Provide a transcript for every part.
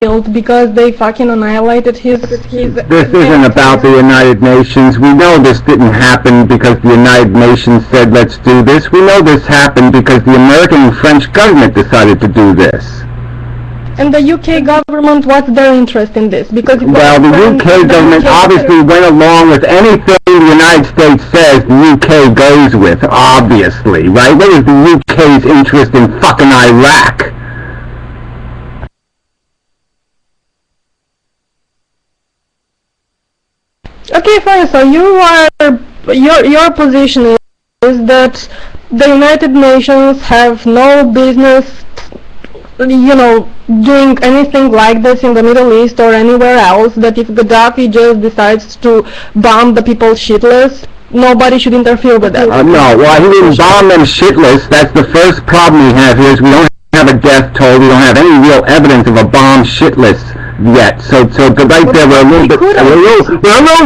killed because they fucking annihilated his... This isn't about the United Nations. We know this didn't happen because the United Nations said let's do this. We know this happened because the American and French government decided to do this. And the UK government, what's their interest in this? Because well, the UK government obviously went along with anything the United States says the UK goes with, obviously, right? What is the UK's interest in fucking Iraq? Okay, fine, so your position is that the United Nations have no business, you know, doing anything like this in the Middle East or anywhere else, that if Gaddafi just decides to bomb the people shitless, nobody should interfere with that. No, well, he didn't bomb them shitless. That's the first problem we have here, is we don't have a death toll. We don't have any real evidence of a bomb shitless yet. So right there, we're a little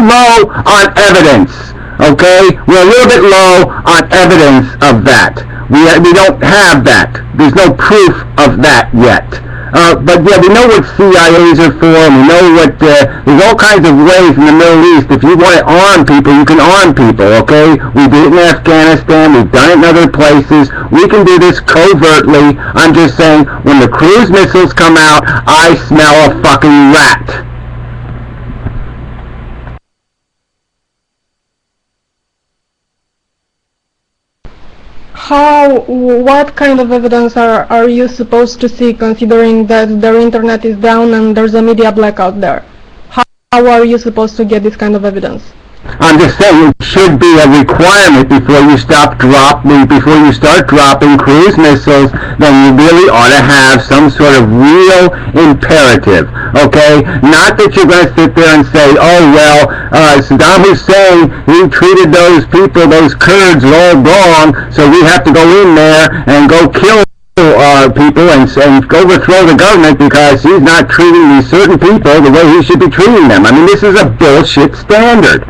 low on evidence. Okay, we're a little bit low on evidence of that. We don't have that. There's no proof of that yet. But yeah, we know what CIAs are for, and we know what, there's all kinds of ways in the Middle East. If you want to arm people, you can arm people, okay? We did it in Afghanistan, we've done it in other places. We can do this covertly. I'm just saying, when the cruise missiles come out, I smell a fucking rat. What kind of evidence are you supposed to see, considering that their internet is down and there's a media blackout there? How are you supposed to get this kind of evidence? I'm just saying it should be a requirement before you start dropping cruise missiles. Then you really ought to have some sort of real imperative, okay? Not that you're going to sit there and say, oh well, Saddam Hussein, he treated those people, those Kurds, all wrong, so we have to go in there and go kill people and overthrow the government because he's not treating these certain people the way he should be treating them. I mean, this is a bullshit standard.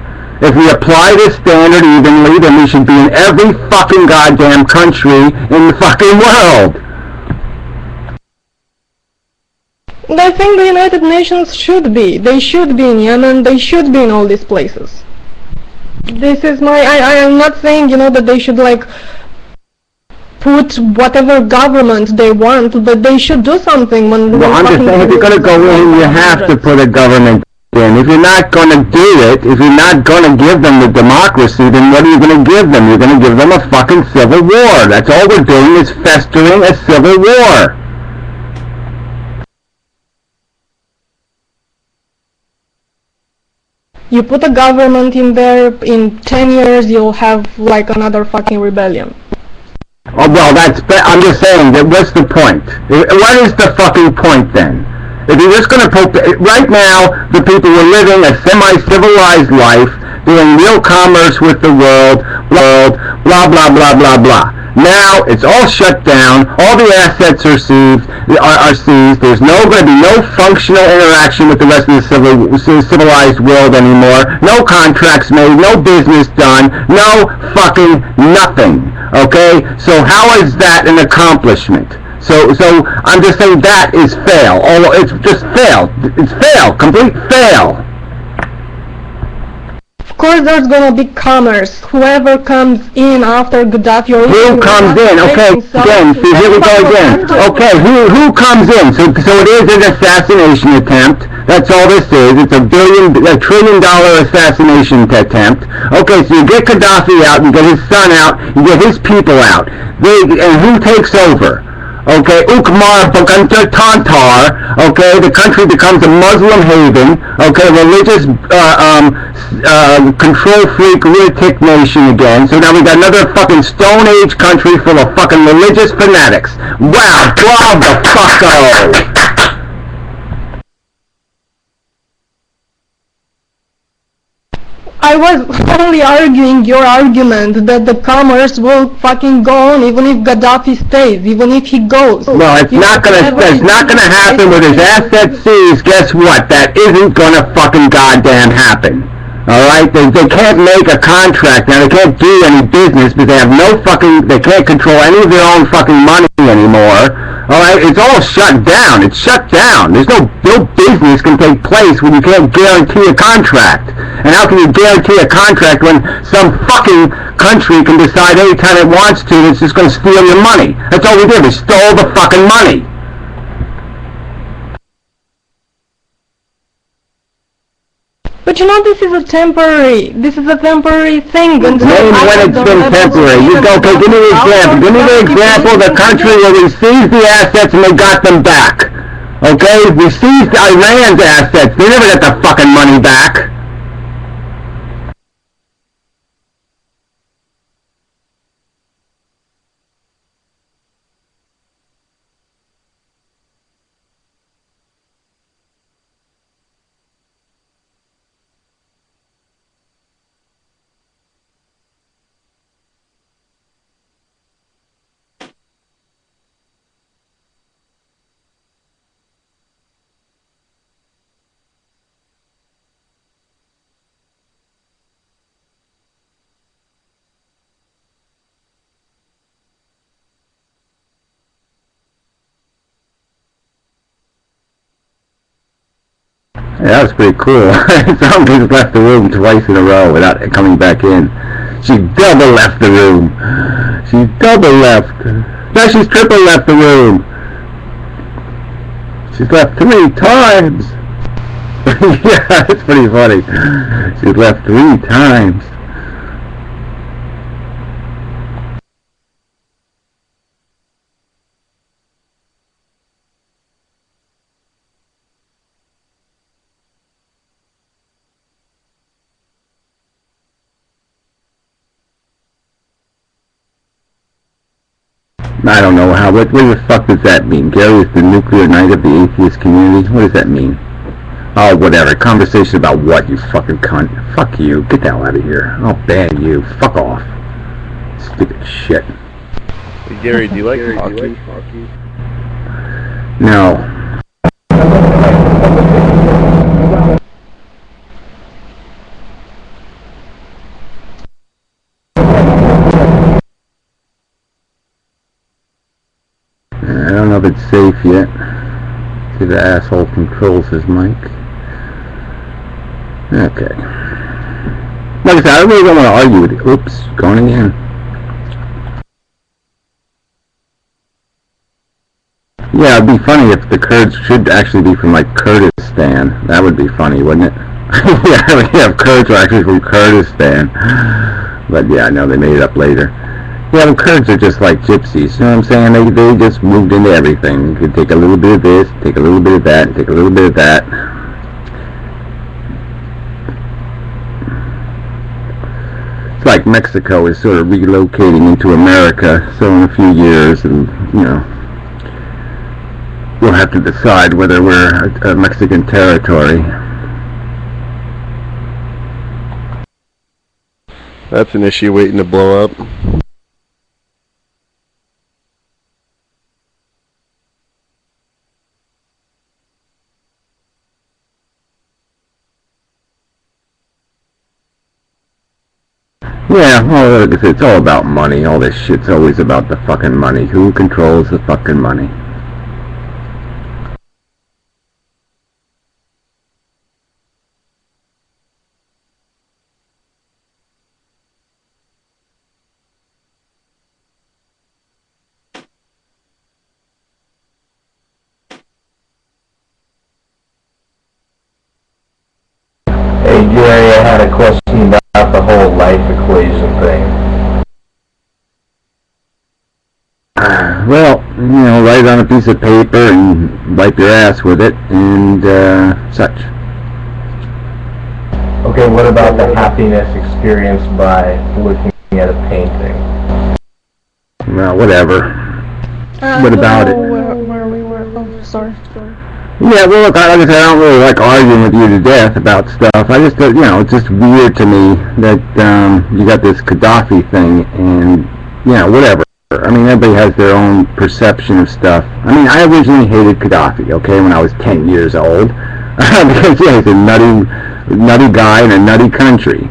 If we apply this standard evenly, then we should be in every fucking goddamn country in the fucking world. I think the United Nations should be. They should be in Yemen, they should be in all these places. This is my... I am not saying, you know, that they should, like, put whatever government they want, but they should do something when... Well, I'm just saying, if you're going to go in, you have to put a government in. If you're not going to do it, if you're not going to give them the democracy, then what are you going to give them? You're going to give them a fucking civil war. That's all we're doing, is festering a civil war. You put a government in there, in 10 years you'll have like another fucking rebellion. Oh, well, I'm just saying, that what's the point? What is the fucking point then? If you're just going to right now, the people were living a semi-civilized life, doing real commerce with the world, blah, blah, blah, blah, blah. Now, it's all shut down, all the assets are seized, there's going to be no functional interaction with the rest of the civilized world anymore, no contracts made, no business done, no fucking nothing, okay? So how is that an accomplishment? So I'm just saying that is fail. It's just fail. It's fail. Complete fail. Of course there's gonna be commerce. Whoever comes in after Gaddafi or... Who comes in? Okay, again, see, here we go again. Okay, who comes in? So it is an assassination attempt. That's all this is. It's a $1 trillion assassination attempt. Okay, so you get Gaddafi out, you get his son out, you get his people out. And who takes over? Okay, Ukmar Tantar, okay, the country becomes a Muslim haven, okay, religious, control freak, lunatic nation again, so now we got another fucking Stone Age country full of fucking religious fanatics. Wow, bravo! I was only arguing your argument that the commerce will fucking go on even if Gaddafi stays, even if he goes. Well, it's not gonna happen with his assets seized. Guess what? That isn't gonna fucking goddamn happen. Alright? They can't make a contract now. They can't do any business because they have no fucking, they can't control any of their own fucking money anymore. Alright, it's all shut down. It's shut down. There's no business can take place when you can't guarantee a contract. And how can you guarantee a contract when some fucking country can decide anytime it wants to it's just going to steal your money? That's all we did. We stole the fucking money. But you know, this is a temporary thing. Name when it's been temporary. Okay, give me the example. Give me the example of the country where we seized the assets and they got them back. Okay? We seized Iran's assets. They never got the fucking money back. Yeah, that was pretty cool. Zombies left the room twice in a row without coming back in. She double left the room. She double left. No, she's triple left the room. She's left 3 times. Yeah, that's pretty funny. She's left 3 times. I don't know how. What the fuck does that mean? Gary is the nuclear knight of the atheist community? What does that mean? Oh, whatever. Conversation about what, you fucking cunt? Fuck you. Get the hell out of here. I'll ban you. Fuck off. Stupid shit. Hey, Gary, do you like hockey? No. I don't know if it's safe yet. See, the asshole controls his mic. Okay. Like I said, I really don't want to argue with you. Oops, going again. Yeah, it'd be funny if the Kurds should actually be from, like, Kurdistan. That would be funny, wouldn't it? Yeah, Kurds are actually from Kurdistan. But yeah, I know they made it up later. Yeah, the Kurds are just like gypsies, you know what I'm saying? They just moved into everything. You could take a little bit of this, take a little bit of that, take a little bit of that. It's like Mexico is sort of relocating into America, so in a few years, and you know, we'll have to decide whether we're a Mexican territory. That's an issue waiting to blow up. Yeah, well, like I said, it's all about money. All this shit's always about the fucking money. Who controls the fucking money? Hey Gary, I had a question about the whole life equation thing. Well, you know, write it on a piece of paper and wipe your ass with it and such. Okay, what about the happiness experienced by looking at a painting? Well, whatever. What about it? Where we were. Oh, sorry. Yeah, well, look, like I said, I don't really like arguing with you to death about stuff. I just, you know, it's just weird to me that you got this Gaddafi thing and, you know, whatever. I mean, everybody has their own perception of stuff. I mean, I originally hated Gaddafi, okay, when I was 10 years old. Because, yeah, he's a nutty guy in a nutty country.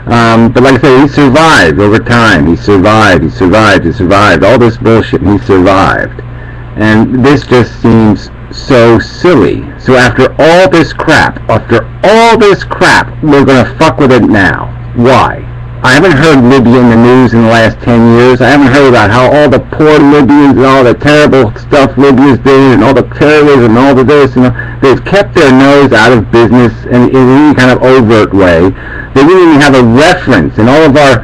But like I said, he survived over time. He survived all this bullshit, and he survived. And this just seems so silly. So after all this crap, we're gonna fuck with it now. Why? I haven't heard Libya in the news in the last 10 years. I haven't heard about how all the poor Libyans and all the terrible stuff Libya's doing and all the terrorism and all the this. They've kept their nose out of business in any kind of overt way. They didn't even have a reference in all of our,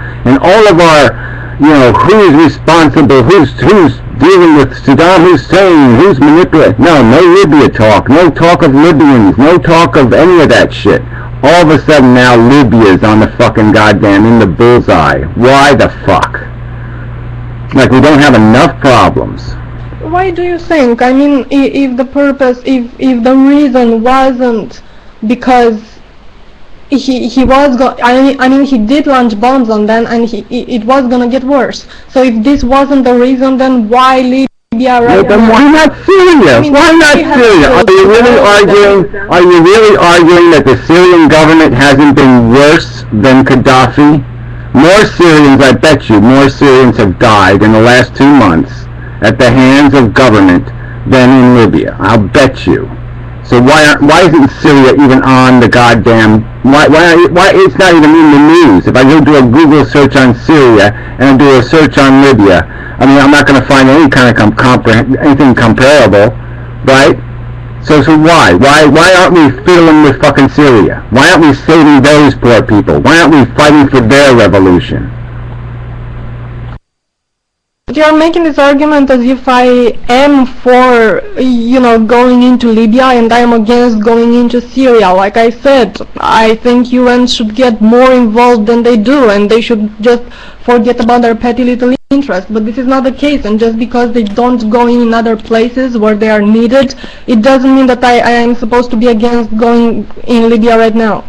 who's responsible, who's dealing with Saddam Hussein, who's manipulating. No Libya talk, no talk of Libyans, no talk of any of that shit. All of a sudden now Libya's on the fucking goddamn in the bullseye. Why the fuck? Like we don't have enough problems. Why do you think? I mean, if the reason wasn't because he did launch bombs on them and it was gonna get worse. So if this wasn't the reason, then why Libya right now? Then why not Syria? Why not Syria? Are you really arguing that the Syrian government hasn't been worse than Gaddafi? More Syrians, I bet you, more Syrians have died in the last 2 months at the hands of government than in Libya. I'll bet you. So why isn't Syria even on the goddamn? Why it's not even in the news? If I go do a Google search on Syria and I do a search on Libya, I mean I'm not going to find any kind of anything comparable, right? So why aren't we fiddling with fucking Syria? Why aren't we saving those poor people? Why aren't we fighting for their revolution? You're making this argument as if I am for, going into Libya and I am against going into Syria. Like I said, I think UN should get more involved than they do and they should just forget about their petty little interests. But this is not the case, and just because they don't go in other places where they are needed, it doesn't mean that I am supposed to be against going in Libya right now.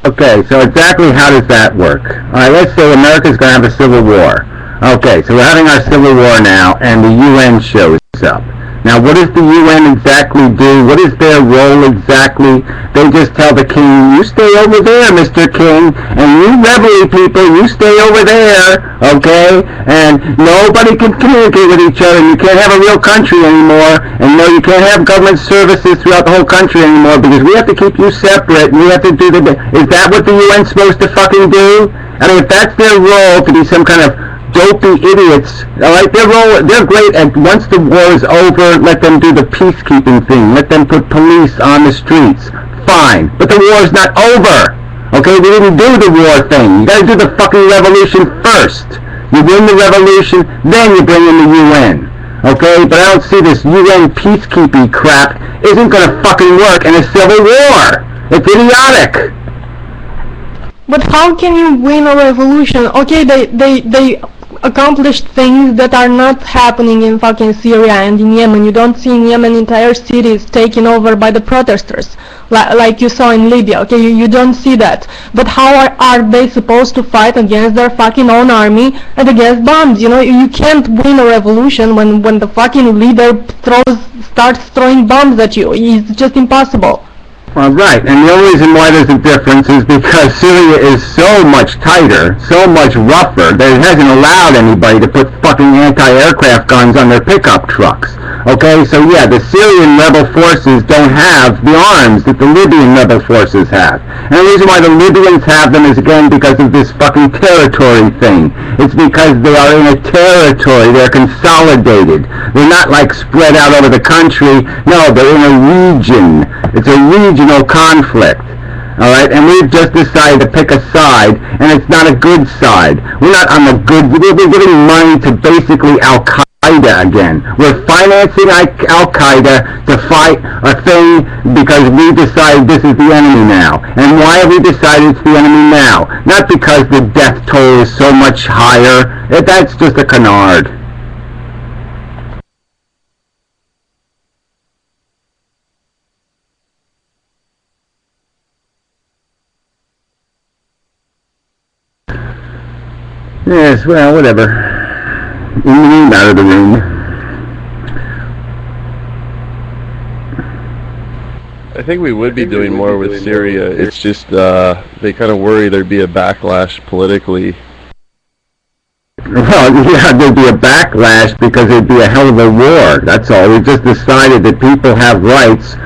Okay, so exactly how does that work? Alright, let's say America's going to have a civil war. Okay, so we're having our civil war now, and the UN shows up. Now, what does the UN exactly do? What is their role exactly? They just tell the king, you stay over there, Mr. King, and you rebel people, you stay over there, okay? And nobody can communicate with each other, and you can't have a real country anymore, and no, you can't have government services throughout the whole country anymore, because we have to keep you separate, and we have to do is that what the UN's supposed to fucking do? I mean, if that's their role, to be some kind of dopey idiots, alright, they're great at, once the war is over, let them do the peacekeeping thing, let them put police on the streets, fine, but the war is not over, okay, we didn't do the war thing, you gotta do the fucking revolution first, you win the revolution, then you bring in the UN, okay, but I don't see this UN peacekeeping crap isn't gonna fucking work in a civil war, it's idiotic. But how can you win a revolution? Okay, they accomplished things that are not happening in fucking Syria and in Yemen. You don't see in Yemen entire cities taken over by the protesters, like you saw in Libya. Okay, you don't see that. But how are they supposed to fight against their fucking own army and against bombs? You can't win a revolution when the fucking leader starts throwing bombs at you. It's just impossible. Well, right, and the only reason why there's a difference is because Syria is so much tighter, so much rougher, that it hasn't allowed anybody to put fucking anti-aircraft guns on their pickup trucks. Okay, so yeah, the Syrian rebel forces don't have the arms that the Libyan rebel forces have. And the reason why the Libyans have them is, again, because of this fucking territory thing. It's because they are in a territory, they're consolidated. They're not like spread out over the country, no, they're in a region. It's a regional conflict, all right? And we've just decided to pick a side, and it's not a good side. We're not on the good. We're giving money to basically Al-Qaeda again. We're financing Al-Qaeda to fight a thing because we decided this is the enemy now. And why have we decided it's the enemy now? Not because the death toll is so much higher. That's just a canard. Yes, well, whatever. In the room, out of the room. I think we would be doing more with Syria. It's just they kind of worry there'd be a backlash politically Well, yeah, there'd be a backlash because it'd be a hell of a war. That's all. We just decided that people have rights